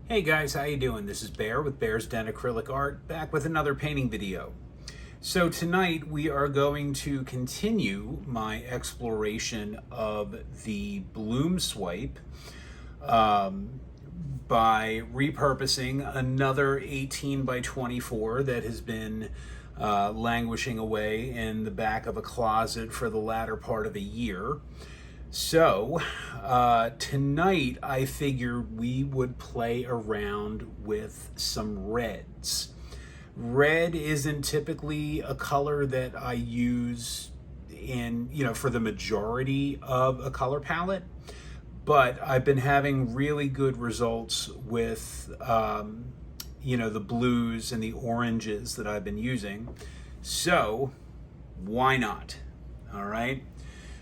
Hey guys, how you doing? This is Bear with Bear's Den Acrylic Art, back with another painting video. So tonight we are going to continue my exploration of the bloom swipe by repurposing another 18 by 24 that has been languishing away in the back of a closet for the latter part of a year. So tonight I figured we would play around with some reds. Red isn't typically a color that I use for the majority of a color palette, but I've been having really good results with the blues and the oranges that I've been using. So why not? All right.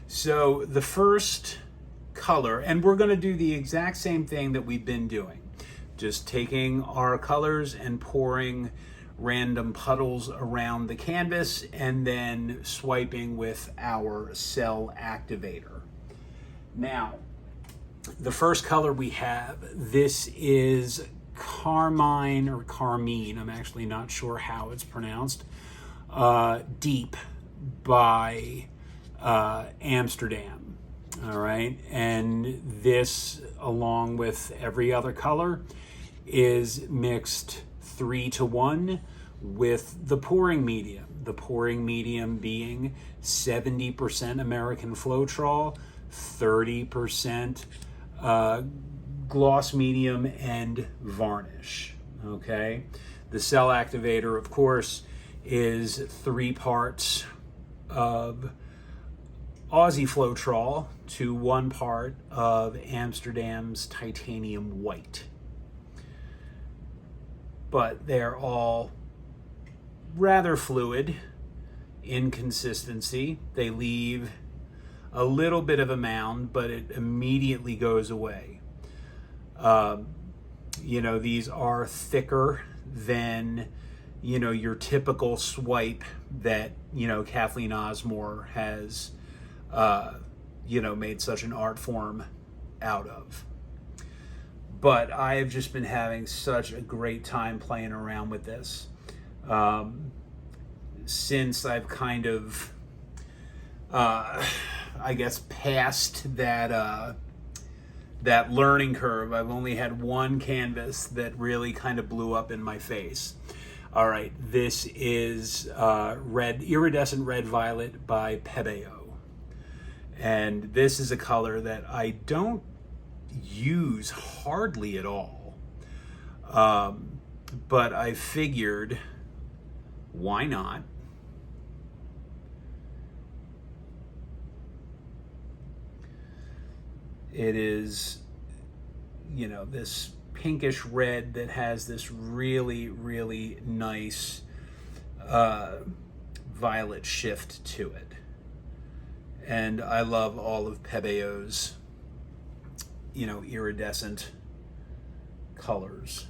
So the first color, and we're going to do the exact same thing that we've been doing, just taking our colors and pouring random puddles around the canvas and then swiping with our cell activator. Now, the first color we have, this is Carmine or Carmine, I'm actually not sure how it's pronounced, Deep by Amsterdam. All right, and this, along with every other color, is mixed 3-to-1 with the pouring medium. The pouring medium being 70% American Floetrol, 30% gloss medium and varnish. Okay, the cell activator, of course, is 3 parts of Aussie Floetrol to 1 part of Amsterdam's Titanium White. But they're all rather fluid in consistency. They leave a little bit of a mound, but it immediately goes away. These are thicker than your typical swipe that Kathleen Osmore has made such an art form out of. But I have just been having such a great time playing around with this. Since I've kind of, passed that learning curve. I've only had one canvas that really kind of blew up in my face. All right, this is Iridescent Red Violet by Pebeo. And this is a color that I don't use hardly at all. But I figured, why not? It is, this pinkish red that has this really, really nice violet shift to it. And I love all of Pebeo's, iridescent colors.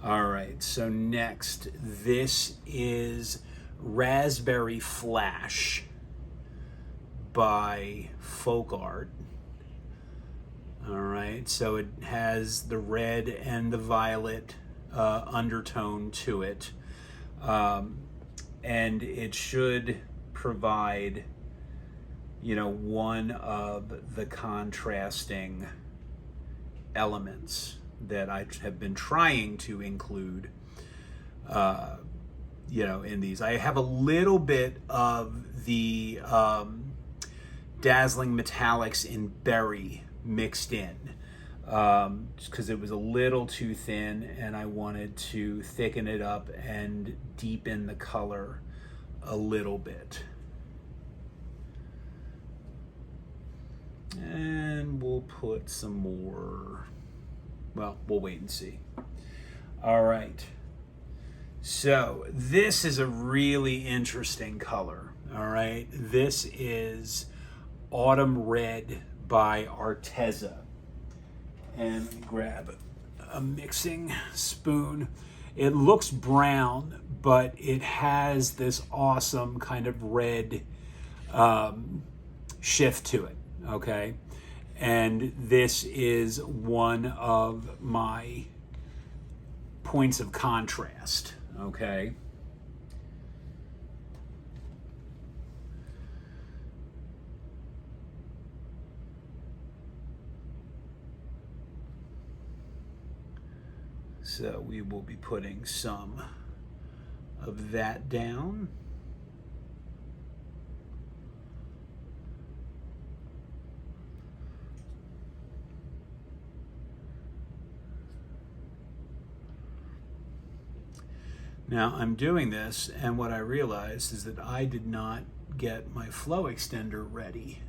All right, so next, this is Raspberry Flash by Folk Art. All right, so it has the red and the violet undertone to it, and it should provide one of the contrasting elements that I have been trying to include in these. I have a little bit of the dazzling metallics in berry mixed in, just because it was a little too thin and I wanted to thicken it up and deepen the color a little bit. And we'll put some more, well, we'll wait and see. All right, so this is a really interesting color. All right, this is Autumn Red by Arteza. And let me grab a mixing spoon. It looks brown, but it has this awesome kind of red shift to it, okay? And this is one of my points of contrast, okay? So we will be putting some of that down. Now I'm doing this, and what I realized is that I did not get my flow extender ready,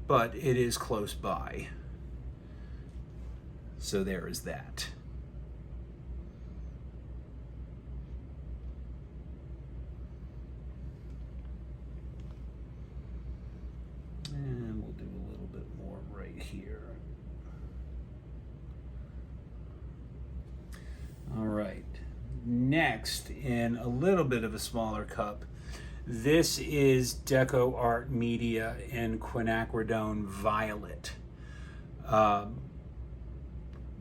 but it is close by. So there is that. And we'll do a little bit more right here. All right, next, in a little bit of a smaller cup, this is Deco Art Media in Quinacridone Violet,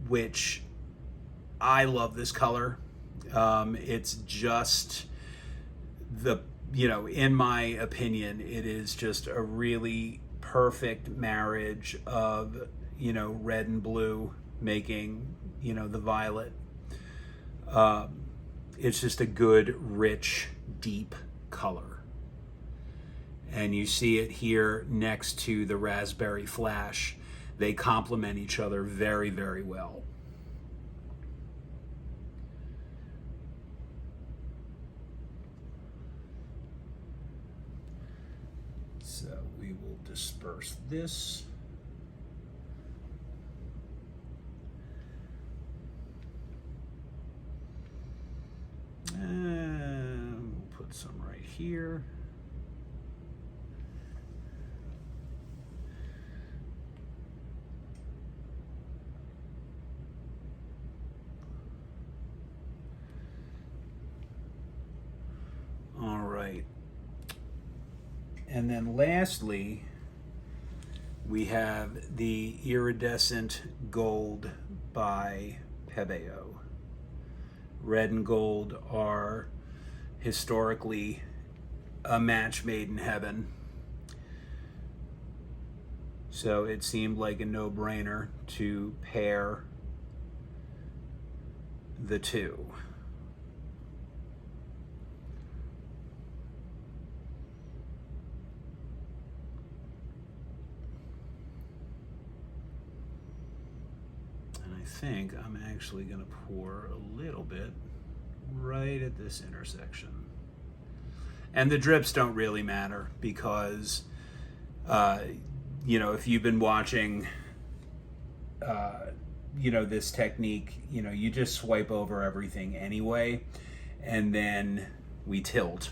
which I love this color. It's just in my opinion, it is just a really perfect marriage of, red and blue making, the violet. It's just a good, rich, deep color. And you see it here next to the Raspberry Flash. They complement each other very, very well. So we will disperse this. And we'll put some right here. All right. And then lastly, we have the Iridescent Gold by Pebeo. Red and gold are historically a match made in heaven. So it seemed like a no-brainer to pair the two. I think I'm actually going to pour a little bit right at this intersection. And the drips don't really matter because, if you've been watching, this technique, you just swipe over everything anyway, and then we tilt.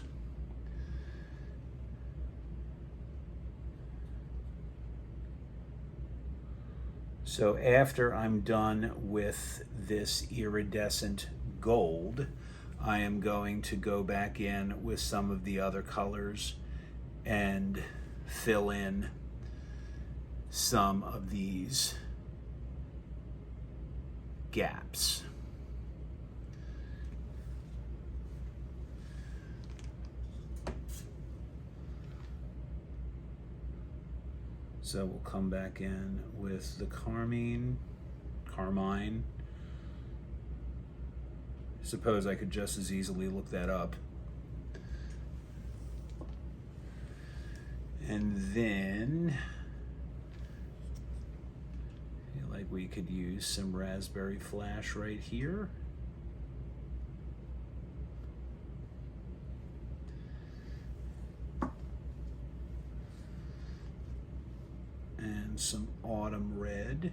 So after I'm done with this iridescent gold, I am going to go back in with some of the other colors and fill in some of these gaps. So we'll come back in with the Carmine. I suppose I could just as easily look that up. And then I feel like we could use some Raspberry Flash right here. And some autumn red.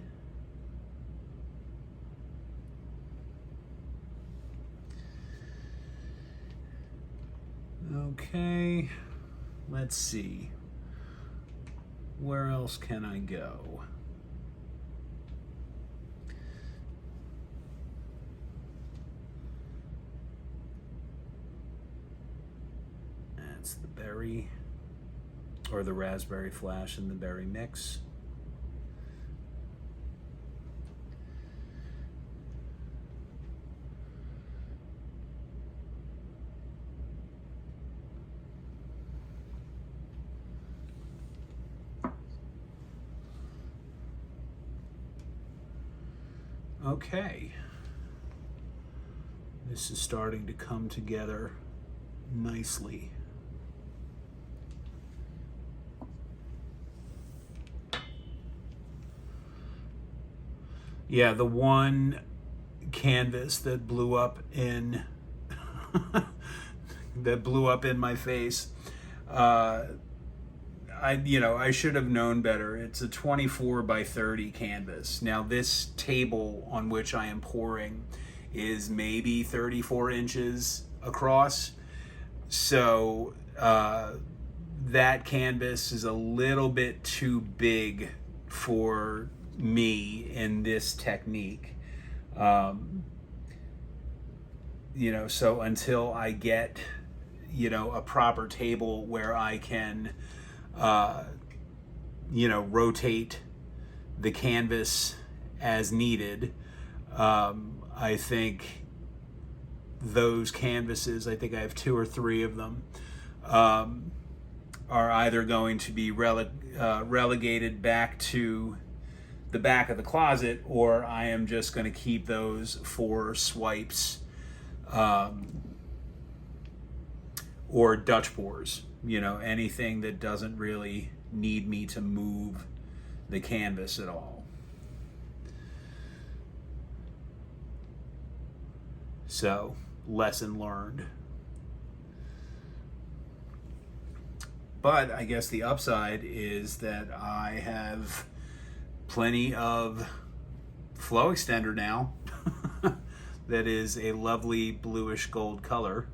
Okay, let's see. Where else can I go? That's the berry. or the raspberry flash and the berry mix. Okay, this is starting to come together nicely. Yeah, the one canvas that blew up in that blew up in my face. I should have known better. It's a 24 by 30 canvas. Now this table on which I am pouring is maybe 34 inches across. So that canvas is a little bit too big for me in this technique. So until I get, a proper table where I can, rotate the canvas as needed, I think those canvases, I think I have 2 or 3 of them, are either going to be relegated back to the back of the closet, or I am just going to keep those for swipes or Dutch pours, anything that doesn't really need me to move the canvas at all. So, lesson learned. But I guess the upside is that I have plenty of flow extender now that is a lovely bluish gold color.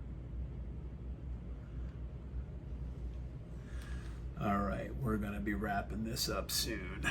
All right, we're going to be wrapping this up soon.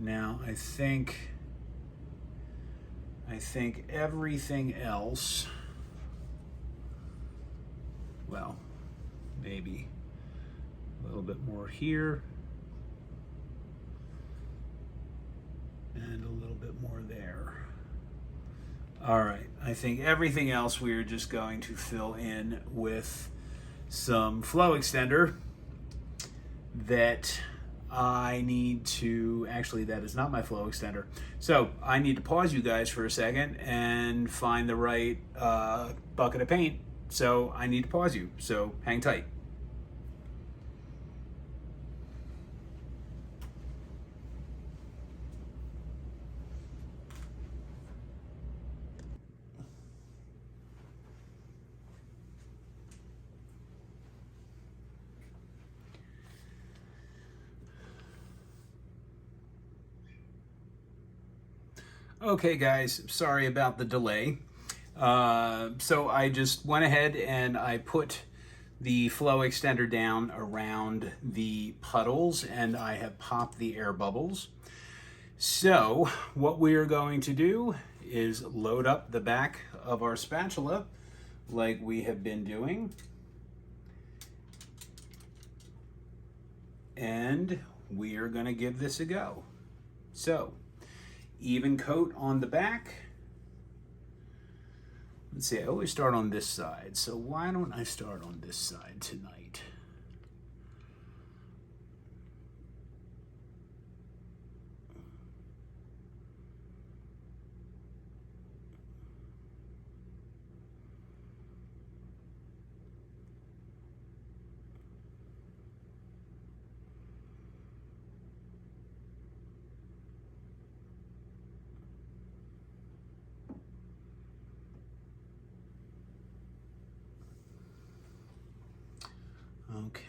Now I think everything else, well, maybe a little bit more here and a little bit more there. All right, I think everything else we are just going to fill in with some flow extender that I need to, actually that is not my flow extender. So I need to pause you guys for a second and find the right bucket of paint. So I need to pause you, so hang tight. Okay guys, sorry about the delay. So I just went ahead and I put the flow extender down around the puddles and I have popped the air bubbles. So what we are going to do is load up the back of our spatula like we have been doing. And we are going to give this a go. So, even coat on the back. Let's see, I always start on this side, so why don't I start on this side tonight?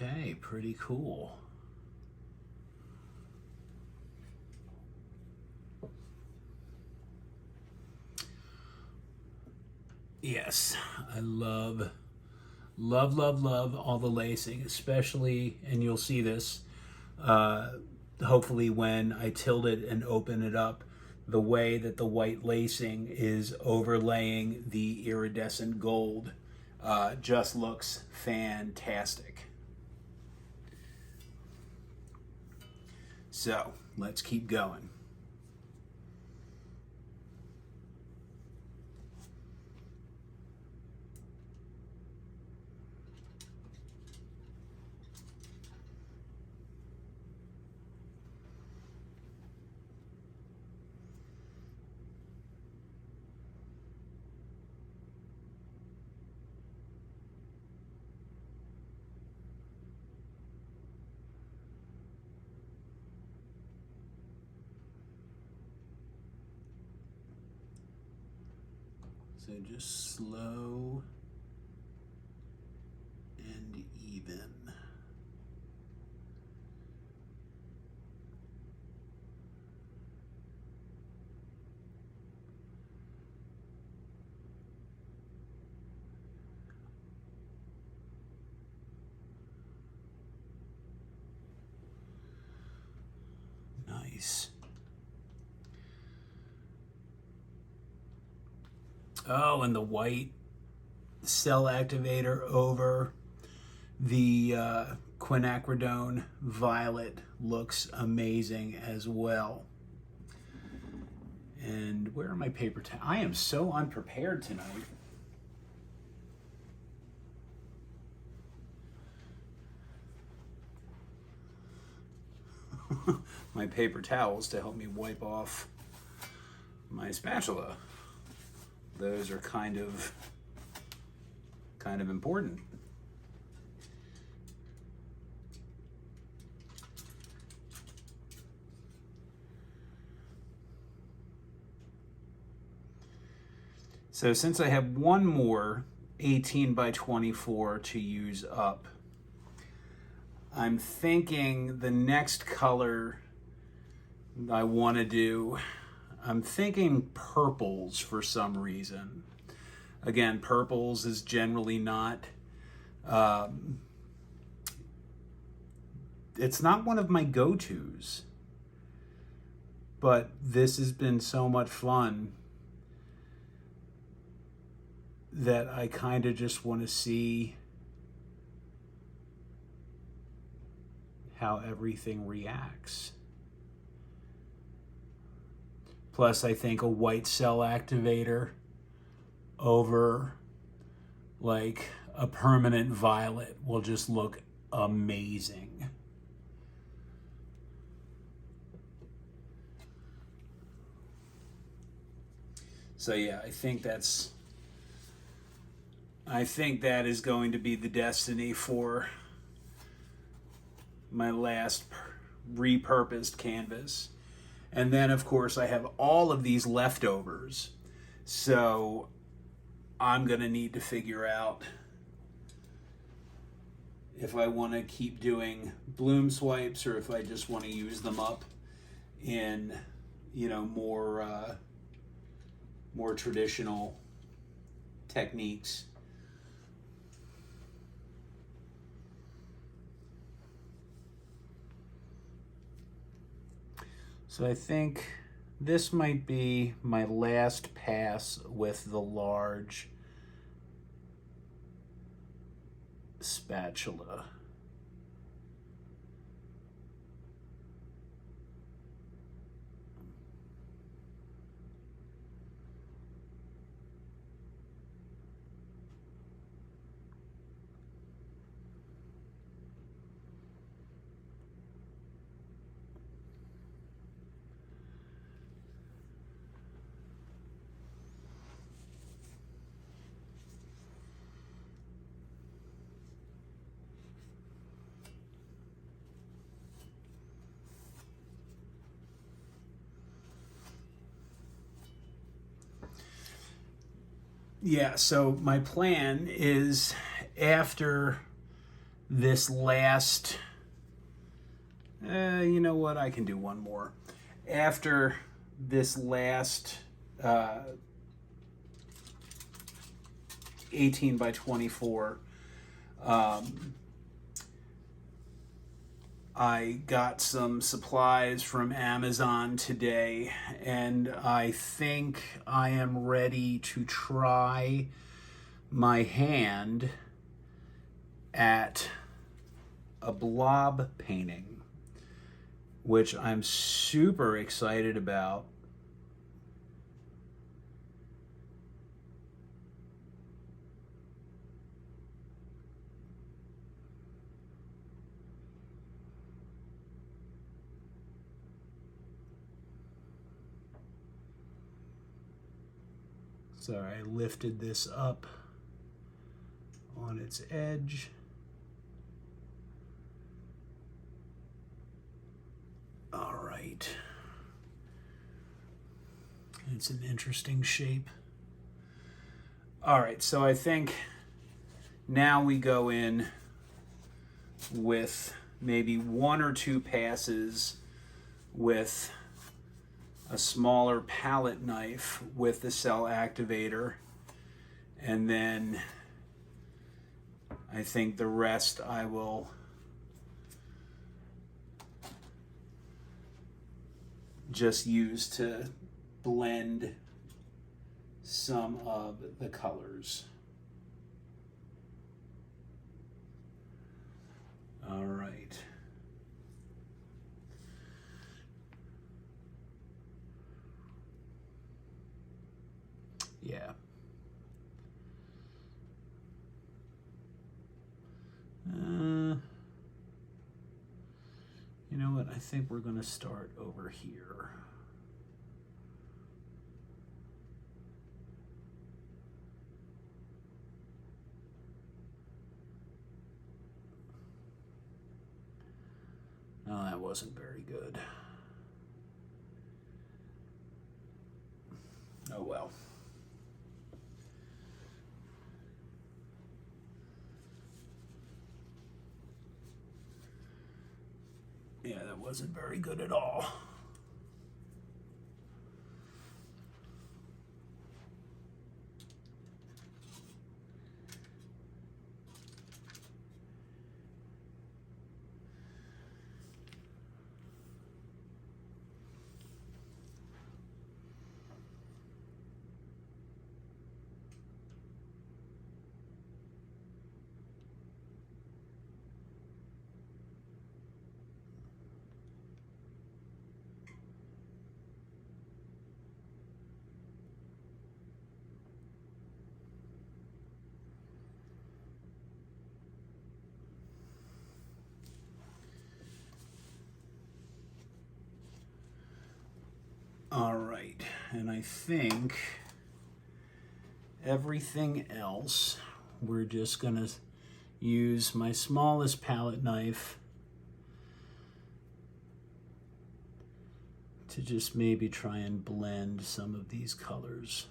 Okay, pretty cool. Yes, I love all the lacing, especially, and you'll see this hopefully when I tilt it and open it up, the way that the white lacing is overlaying the iridescent gold just looks fantastic. So let's keep going. So just slow and even. Nice. Oh, and the white cell activator over the Quinacridone violet looks amazing as well. And where are my paper towels? I am so unprepared tonight. My paper towels to help me wipe off my spatula. Those are kind of important. So since I have one more 18 by 24 to use up, I'm thinking the next color I want to do, I'm thinking purples for some reason. Again, purples is generally not, it's not one of my go-tos, but this has been so much fun that I kind of just want to see how everything reacts. Plus, I think a white cell activator over like a permanent violet will just look amazing. So yeah, I think that is going to be the destiny for my last repurposed canvas. And then, of course, I have all of these leftovers. So I'm going to need to figure out if I want to keep doing bloom swipes or if I just want to use them up in, you know, more traditional techniques. So I think this might be my last pass with the large spatula. Yeah, so my plan is after this last, you know what, I can do one more. After this last 18 by 24, I got some supplies from Amazon today, and I think I am ready to try my hand at a blob painting, which I'm super excited about. So I lifted this up on its edge. All right. It's an interesting shape. All right, so I think now we go in with maybe one or two passes with a smaller palette knife with the cell activator, and then I think the rest I will just use to blend some of the colors. All right. Yeah. You know what? I think we're going to start over here. No, that wasn't very good. Oh well. Yeah, that wasn't very good at all. All right, and I think everything else, we're just gonna use my smallest palette knife to just maybe try and blend some of these colors.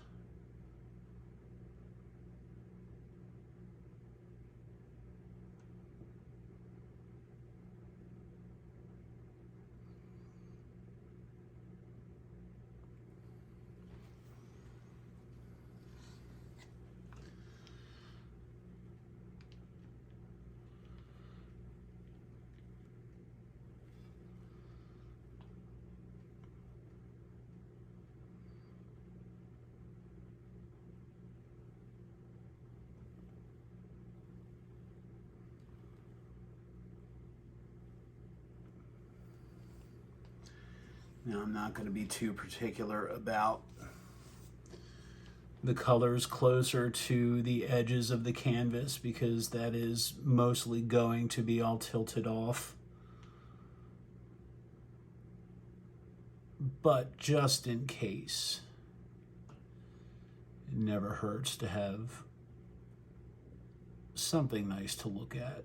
Now, I'm not going to be too particular about the colors closer to the edges of the canvas because that is mostly going to be all tilted off. But just in case, it never hurts to have something nice to look at.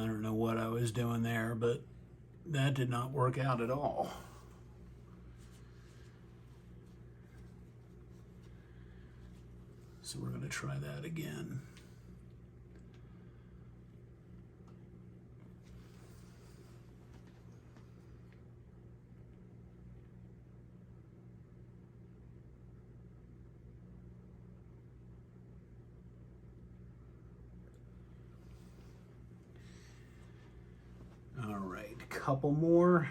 don't know what I was doing there, but that did not work out at all. So we're going to try that again. All right, a couple more.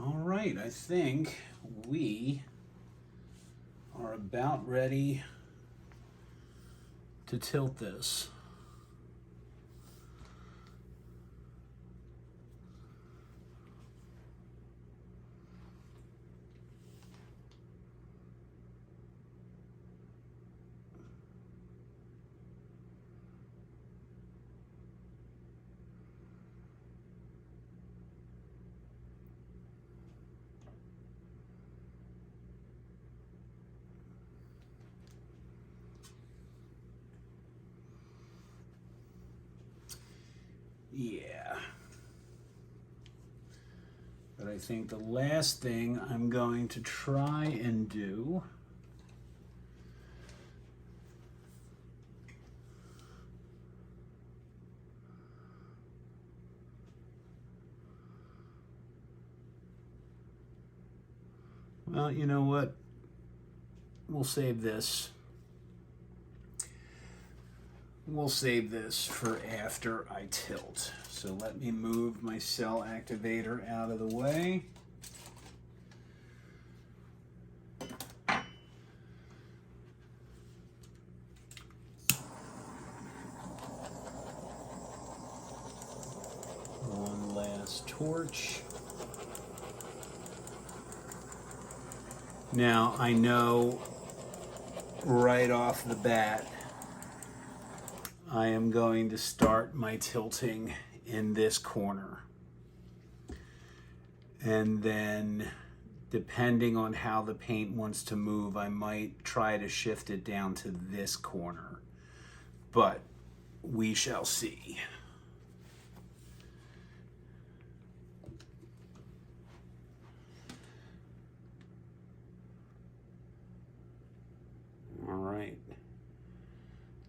All right, I think we are about ready to tilt this. Yeah. But I think the last thing I'm going to try and do well, you know what? We'll save this. We'll save this for after I tilt. So let me move my cell activator out of the way. One last torch. Now I know right off the bat I am going to start my tilting in this corner. And then depending on how the paint wants to move, I might try to shift it down to this corner. But we shall see. All right.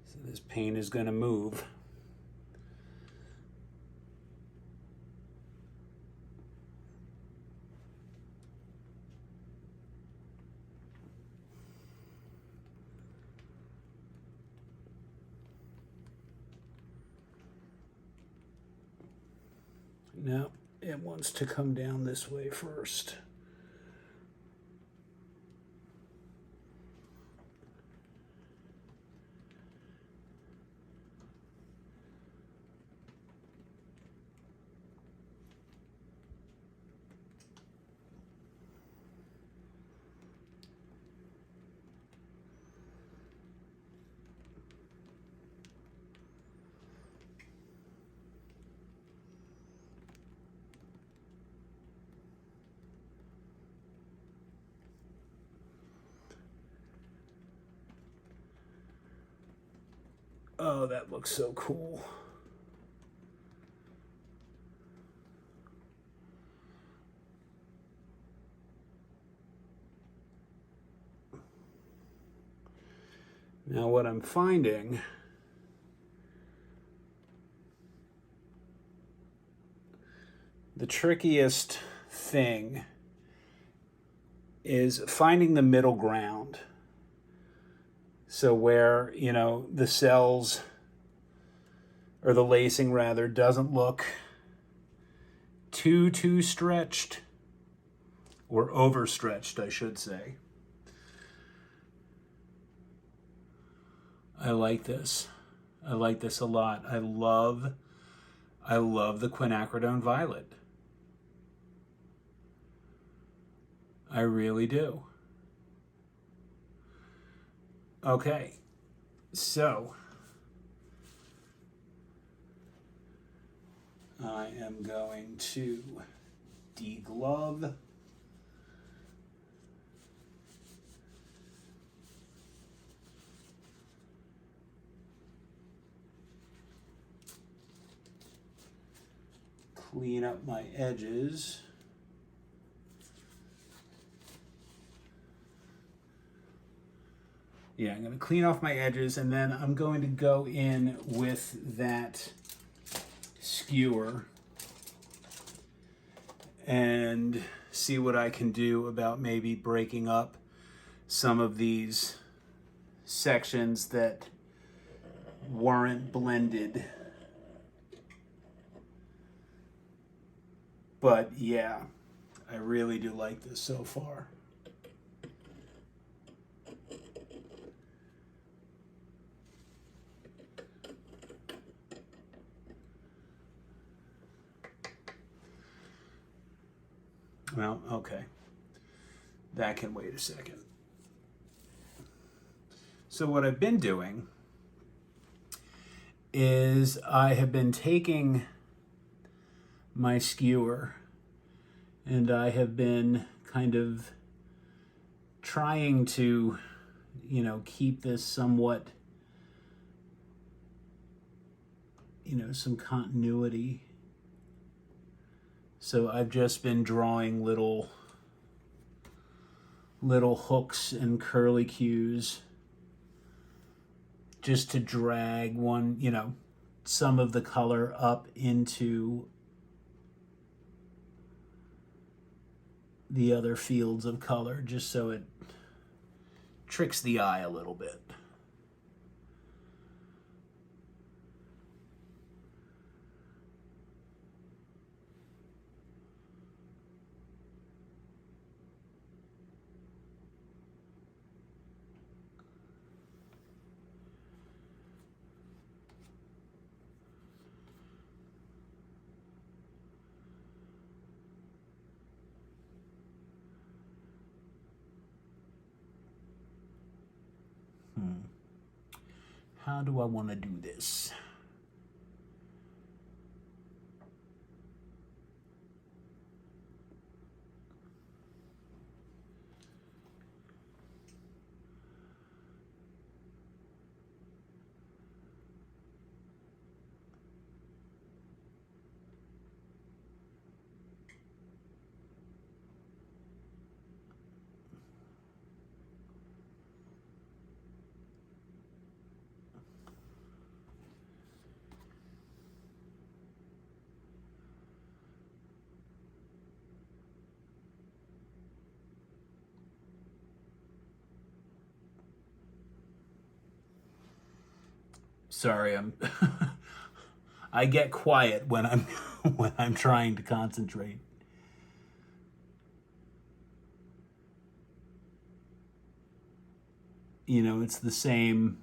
So this paint is going to move. No, it wants to come down this way first. Oh, that looks so cool. Now what I'm finding the trickiest thing is finding the middle ground. So where, you know, the cells, or the lacing rather, doesn't look too stretched, or overstretched, I should say. I like this. I like this a lot. I love the Quinacridone Violet. I really do. Okay, so I am going to deglove. Clean up my edges. Yeah, I'm going to clean off my edges, and then I'm going to go in with that skewer and see what I can do about maybe breaking up some of these sections that weren't blended. But yeah, I really do like this so far. Well, okay. That can wait a second. So what I've been doing is I have been taking my skewer and I have been kind of trying to, keep this somewhat, some continuity. So I've just been drawing little hooks and curlicues just to drag some of the color up into the other fields of color, just so it tricks the eye a little bit. How do I want to do this? Sorry, I get quiet when I'm when I'm trying to concentrate. It's the same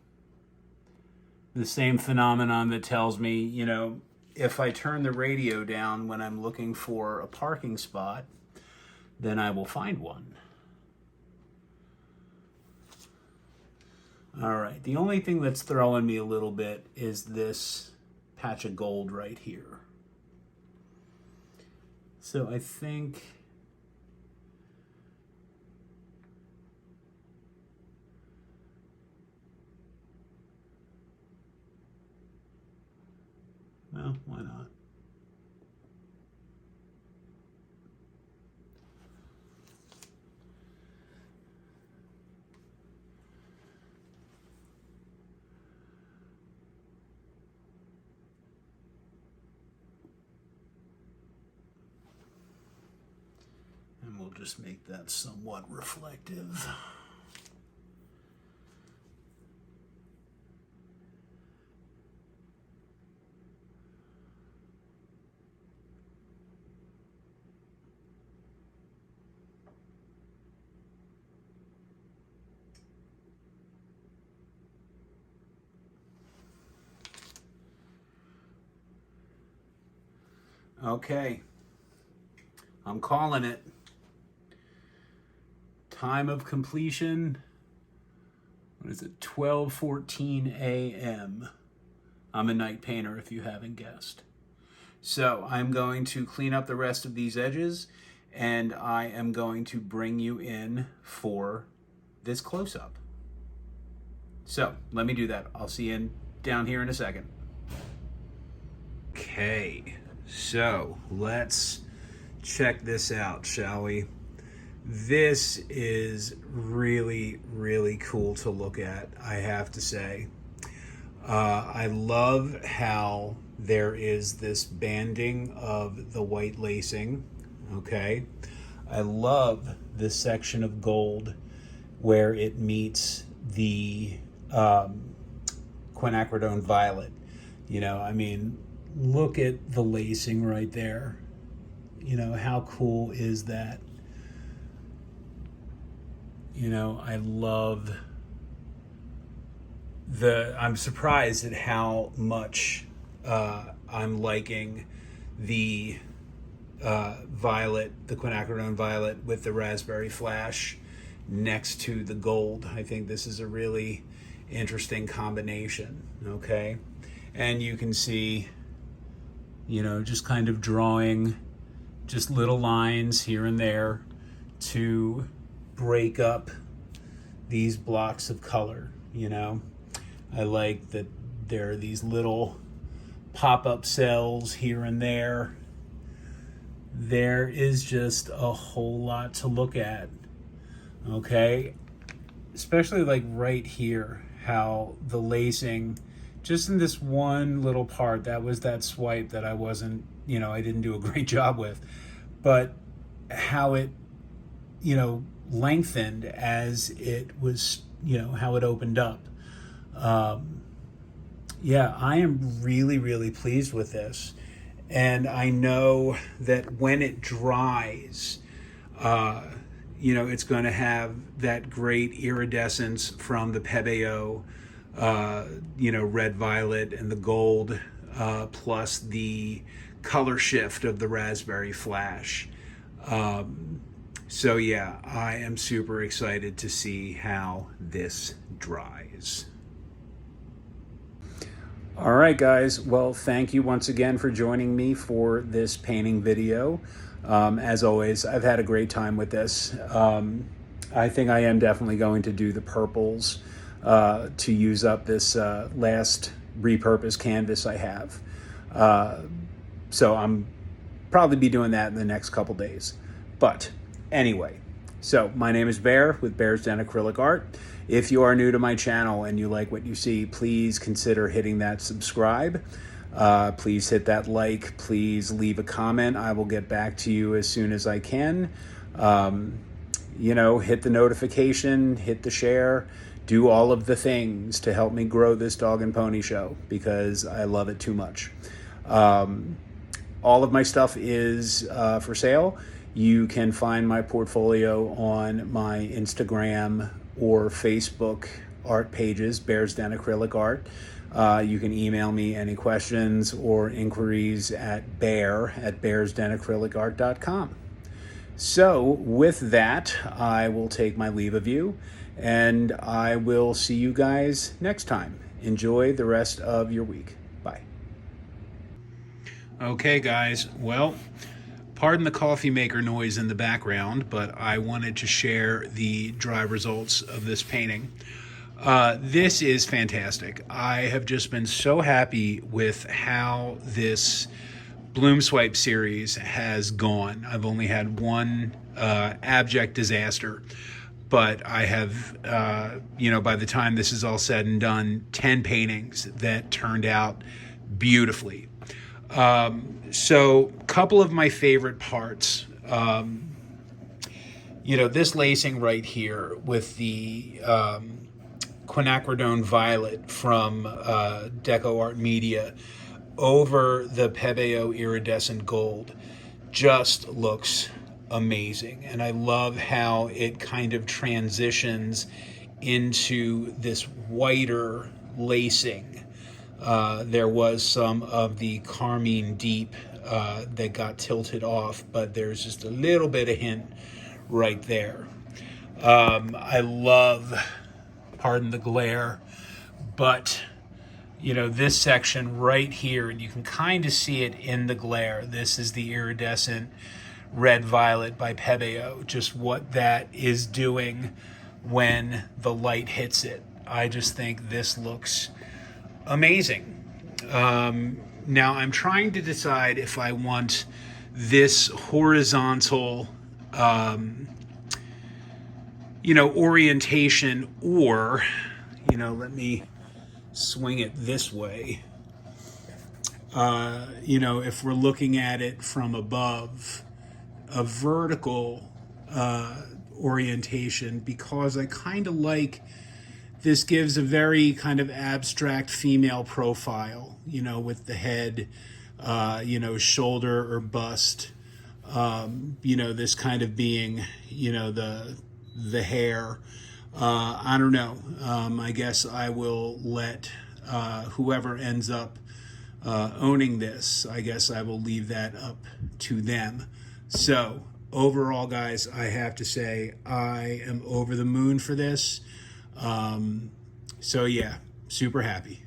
phenomenon that tells me, if I turn the radio down when I'm looking for a parking spot, then I will find one. All right, the only thing that's throwing me a little bit is this patch of gold right here. So I think well, why not? And we'll just make that somewhat reflective. Okay, I'm calling it. Time of completion, what is it, 12:14 a.m. I'm a night painter if you haven't guessed. So I'm going to clean up the rest of these edges, and I am going to bring you in for this close-up. So let me do that. I'll see you down here in a second. Okay, so let's check this out, shall we? This is really, really cool to look at, I have to say. I love how there is this banding of the white lacing, okay? I love this section of gold where it meets the quinacridone violet. You know, I mean, look at the lacing right there. You know, how cool is that? You know, I love I'm surprised at how much I'm liking the violet, the quinacridone violet with the raspberry flash next to the gold. I think this is a really interesting combination, okay? And you can see, you know, just kind of drawing just little lines here and there to break up these blocks of color, you know? I like that there are these little pop-up cells here and there. There is just a whole lot to look at, okay? Especially like right here, how the lacing, just in this one little part, that was that swipe that I wasn't, you know, I didn't do a great job with, but how it, you know, lengthened as it was, you know, how it opened up. Yeah, I am really, really pleased with this. And I know that when it dries, you know, it's going to have that great iridescence from the Pebeo, you know, red violet and the gold, plus the color shift of the raspberry flash. So yeah, I am super excited to see how this dries. All right, guys. Well, thank you once again for joining me for this painting video. As always, I've had a great time with this. I think I am definitely going to do the purples to use up this last repurposed canvas I have. So I'm probably be doing that in the next couple days. But anyway, so my name is Bear with Bear's Den Acrylic Art. If you are new to my channel and you like what you see, please consider hitting that subscribe. Please hit that like. Please leave a comment. I will get back to you as soon as I can. You know, hit the notification, hit the share, do all of the things to help me grow this dog and pony show because I love it too much. All of my stuff is for sale. You can find my portfolio on my Instagram or Facebook art pages, Bear's Den Acrylic Art. You can email me any questions or inquiries at bear@bearsdenacrylicart.com. So with that, I will take my leave of you, and I will see you guys next time. Enjoy the rest of your week. Bye. Okay, guys. Well, pardon the coffee maker noise in the background, but I wanted to share the dry results of this painting. This is fantastic. I have just been so happy with how this Bloom Swipe series has gone. I've only had one abject disaster, but I have, you know, by the time this is all said and done, 10 paintings that turned out beautifully. So a couple of my favorite parts, you know, this lacing right here with the quinacridone violet from Deco Art Media over the Pebeo iridescent gold just looks amazing. And I love how it kind of transitions into this whiter lacing. There was some of the Carmine deep that got tilted off, but there's just a little bit of hint right there. I love, pardon the glare, but you know, this section right here, and you can kind of see it in the glare. This is the Iridescent Red Violet by Pebeo, just what that is doing when the light hits it. I just think this looks amazing. Now I'm trying to decide if I want this horizontal you know, orientation, or, you know, let me swing it this way. You know, if we're looking at it from above, a vertical orientation, because I kind of like, this gives a very kind of abstract female profile, you know, with the head, you know, shoulder or bust, you know, this kind of being, you know, the hair. I don't know. I guess I will let whoever ends up owning this, I guess I will leave that up to them. So overall, guys, I have to say I am over the moon for this. So yeah, super happy.